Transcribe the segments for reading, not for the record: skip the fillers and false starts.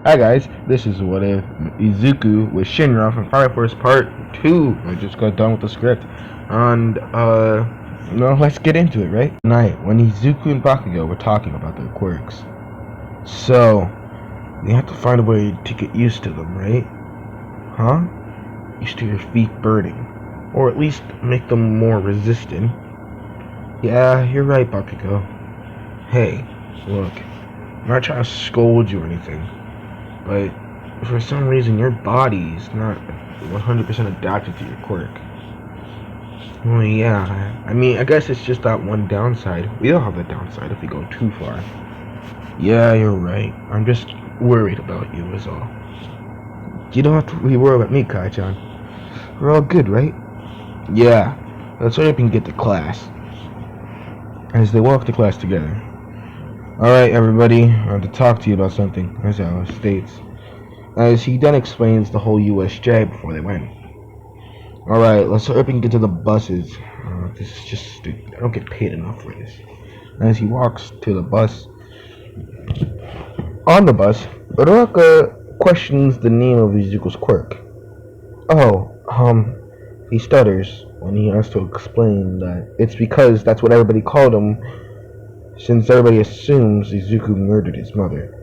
Hi guys, this is What If Izuku with Shinra from Fire Force Part 2. I just got done with the script. And, let's get into it, right? Tonight, when Izuku and Bakugo were talking about their quirks. So, you have to find a way to get used to them, right? Huh? Used to your feet burning. Or at least make them more resistant. Yeah, you're right, Bakugo. Hey, look, I'm not trying to scold you or anything, but for some reason your body is not 100% adapted to your quirk. Well, yeah, I mean, I guess it's just that one downside. We all have that downside if we go too far. Yeah, you're right. I'm just worried about you is all. You don't have to be worried about me, Kai-chan. We're all good, right? Yeah, let's hurry up and get to class. As they walk to class together. Alright, everybody, I have to talk to you about something, as Alice states. As he then explains the whole USJ before they went. Alright, let's hurry up and get to the buses. This is just stupid. I don't get paid enough for this. As he walks to the bus, on the bus, Uraka questions the name of Izuku's quirk. Oh, he stutters when he has to explain that it's because that's what everybody called him, since everybody assumes Izuku murdered his mother.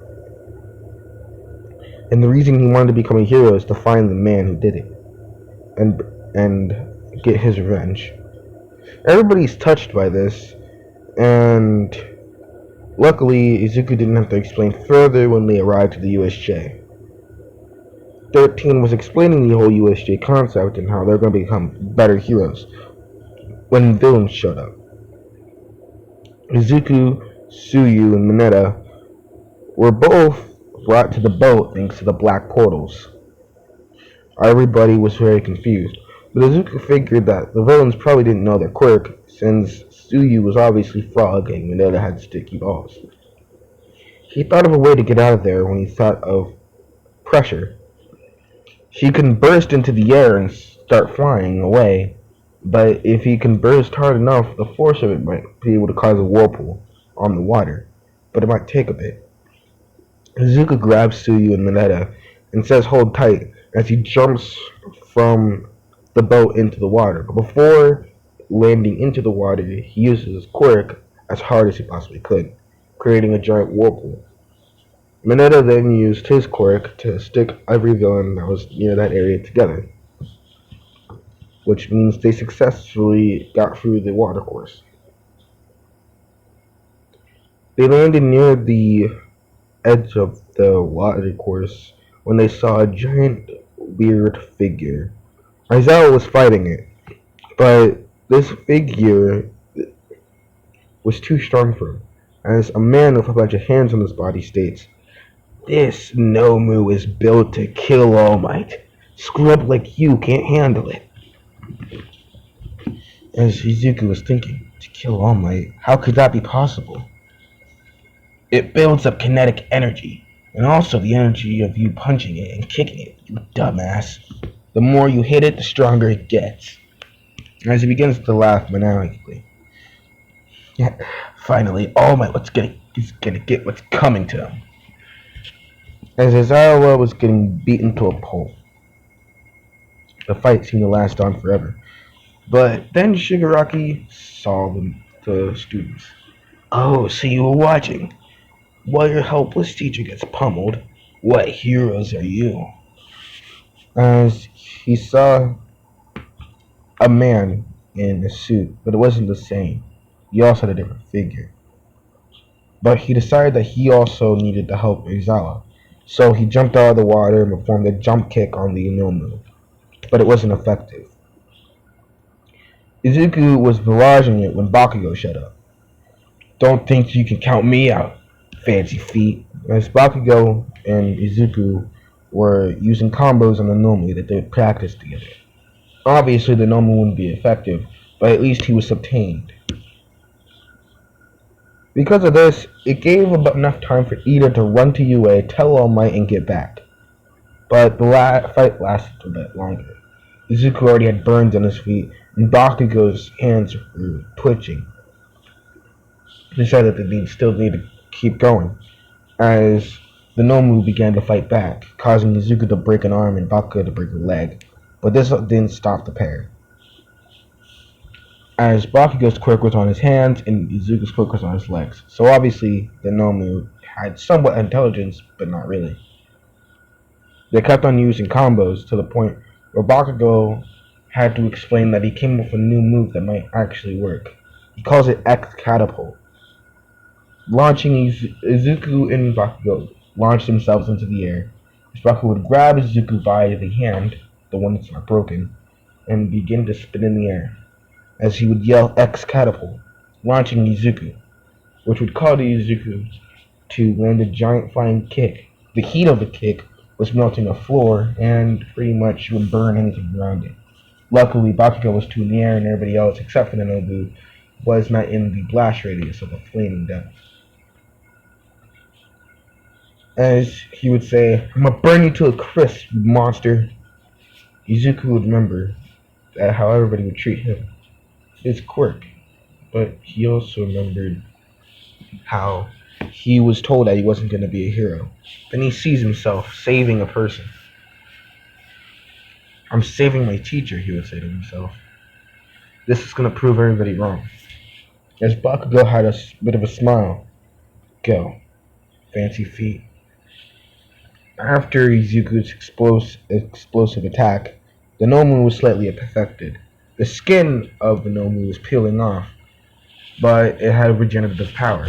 And the reason he wanted to become a hero is to find the man who did it, and get his revenge. Everybody's touched by this, and luckily Izuku didn't have to explain further when they arrived at the USJ. 13 was explaining the whole USJ concept and how they're going to become better heroes when villains showed up. Izuku, Tsuyu, and Mineta were both brought to the boat thanks to the black portals. Everybody was very confused, but Izuku figured that the villains probably didn't know their quirk, since Tsuyu was obviously frog and Mineta had sticky balls. He thought of a way to get out of there when he thought of pressure. He can burst into the air and start flying away, but if he can burst hard enough, the force of it might be able to cause a whirlpool on the water, but it might take a bit. Izuku grabs Tsuyu and Mineta and says hold tight as he jumps from the boat into the water. But before landing into the water, he uses his quirk as hard as he possibly could, creating a giant whirlpool. Mineta then used his quirk to stick every villain that was near that area together, which means they successfully got through the watercourse. They landed near the edge of the watercourse when they saw a giant weird figure. Aizawa was fighting it, but this figure was too strong for him, as a man with a bunch of hands on his body states, "This Nomu is built to kill All Might. Scrub like you can't handle it." As Izuku was thinking, to kill All Might, how could that be possible? It builds up kinetic energy, and also the energy of you punching it and kicking it, you dumbass. The more you hit it, the stronger it gets. As he begins to laugh maniacally. Finally, All Might is gonna get what's coming to him. As Aizawa was getting beaten to a pulp, the fight seemed to last on forever. But then Shigaraki saw the students. Oh, so you were watching. While your helpless teacher gets pummeled, what heroes are you? As he saw a man in a suit, but it wasn't the same. He also had a different figure. But he decided that he also needed to help Aizawa. So he jumped out of the water and performed a jump kick on the Inomu. But it wasn't effective. Izuku was barraging it when Bakugo showed up. Don't think you can count me out, fancy feet. As Bakugo and Izuku were using combos on the Nomu that they would practice together. Obviously the Nomu wouldn't be effective, but at least he was subtained. Because of this, it gave about enough time for Ida to run to UA, tell All Might, and get back. But the fight lasted a bit longer. Izuku already had burns on his feet, and Bakugo's hands were twitching. He decided that they still need to keep going, as The Nomu began to fight back, causing Izuku to break an arm and Bakugo to break a leg, but this didn't stop the pair, as Bakugo's quirk was on his hands and Izuku's quirk was on his legs. So obviously, the Nomu had somewhat intelligence, but not really. They kept on using combos to the point where Bakugo had to explain that he came up with a new move that might actually work. He calls it X Catapult. Launching Izuku and Bakugo launched themselves into the air. Bakugo would grab Izuku by the hand, the one that's not broken, and begin to spin in the air, as he would yell X Catapult, launching Izuku, which would cause Izuku to land a giant flying kick. The heat of the kick was melting the floor and pretty much would burn anything around it. Luckily, Bakugo was too in the air and everybody else, except for the Nobu, was not in the blast radius of the flaming death. As he would say, "I'm gonna burn you to a crisp, you monster." Izuku would remember that how everybody would treat him, his quirk, but he also remembered how he was told that he wasn't going to be a hero. Then he sees himself saving a person. "I'm saving my teacher," he would say to himself. "This is going to prove everybody wrong." As Bakugo had a bit of a smile. Go. Fancy feet. After Izuku's explosive attack, the Nomu was slightly affected. The skin of the Nomu was peeling off, but it had regenerative power.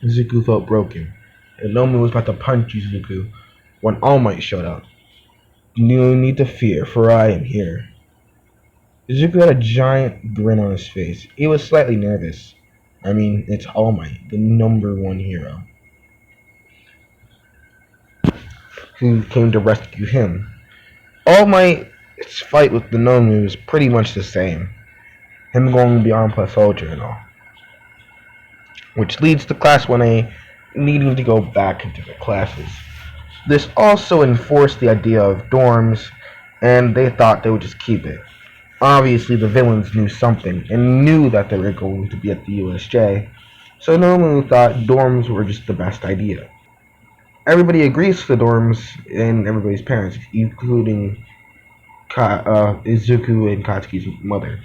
Izuku felt broken, and Nomu was about to punch Izuku when All Might showed up. "No need to fear, for I am here." Izuku had a giant grin on his face. He was slightly nervous. I mean, it's All Might, the #1 hero, who came to rescue him. All Might's fight with the Nomu is pretty much the same. Him going beyond plus ultra and all. Which leads to Class 1A needing to go back into the classes. This also enforced the idea of dorms, and they thought they would just keep it. Obviously, the villains knew something, and knew that they were going to be at the USJ, so Nomu thought dorms were just the best idea. Everybody agrees to the dorms, and everybody's parents, including Izuku and Katsuki's mother.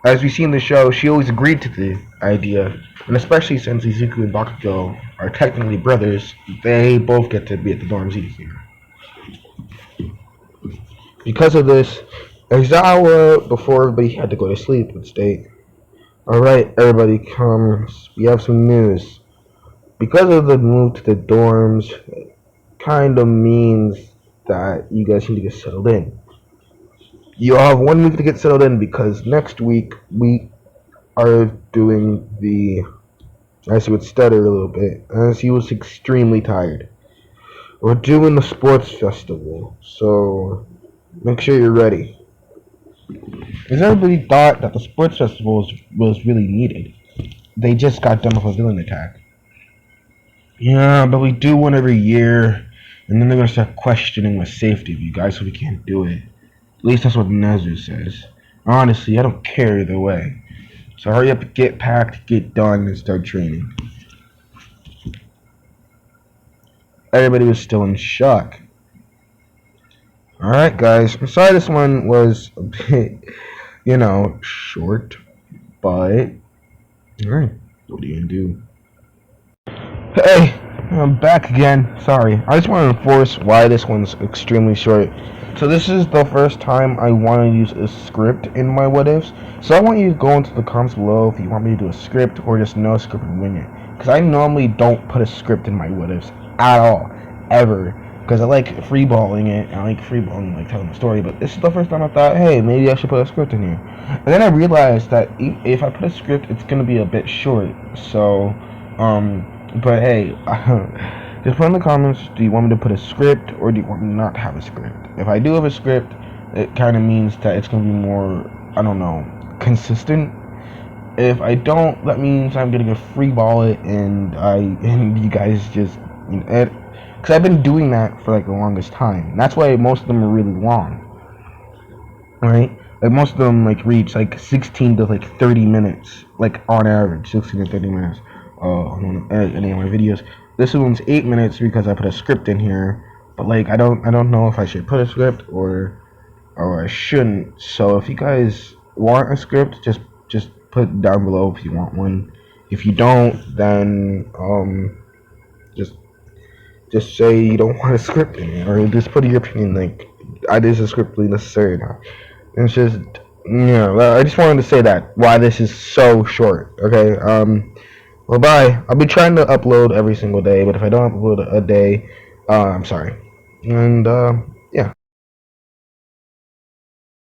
As we see in the show, she always agreed to the idea, and especially since Izuku and Bakugo are technically brothers, they both get to be at the dorms easier. Because of this, Aizawa, before everybody had to go to sleep, would state, "Alright, everybody comes, we have some news. Because of the move to the dorms, it kind of means that you guys need to get settled in. You all have 1 week to get settled in because next week we are doing the," as he would stutter a little bit, as he was extremely tired. "We're doing the sports festival, so make sure you're ready." Because everybody thought that the sports festival was really needed. They just got done with a villain attack. "Yeah, but we do one every year, and then they're going to start questioning the safety of you guys, so we can't do it. At least that's what Nezu says. Honestly, I don't care either way. So hurry up, get packed, get done, and start training." Everybody was still in shock. Alright, guys. I'm sorry this one was a bit, short, but alright, what are you gonna do? Hey, I'm back again. Sorry. I just want to enforce why this one's extremely short. So this is the first time I want to use a script in my what ifs. So I want you to go into the comments below if you want me to do a script or just no script and wing it. Because I normally don't put a script in my what ifs at all, ever. Because I like freeballing it. I like freeballing, like telling the story. But this is the first time I thought, hey, maybe I should put a script in here. And then I realized that if I put a script, it's gonna be a bit short. So, but hey, just put in the comments, do you want me to put a script or do you want me not to have a script? If I do have a script, it kind of means that it's going to be more, I don't know, consistent. If I don't, that means I'm going to free ball it and you guys just, because I've been doing that for like the longest time. That's why most of them are really long, right? Like most of them like reach like 16 to like 30 minutes, like on average, 16 to 30 minutes. On any of my videos. This one's 8 minutes because I put a script in here. But like I don't know if I should put a script or I shouldn't. So if you guys want a script, just put down below if you want one. If you don't, then just say you don't want a script in it, or just put your opinion like is a script really necessary or not. And it's just I just wanted to say that why this is so short. Okay. Well, bye. I'll be trying to upload every single day, but if I don't upload a day, I'm sorry. And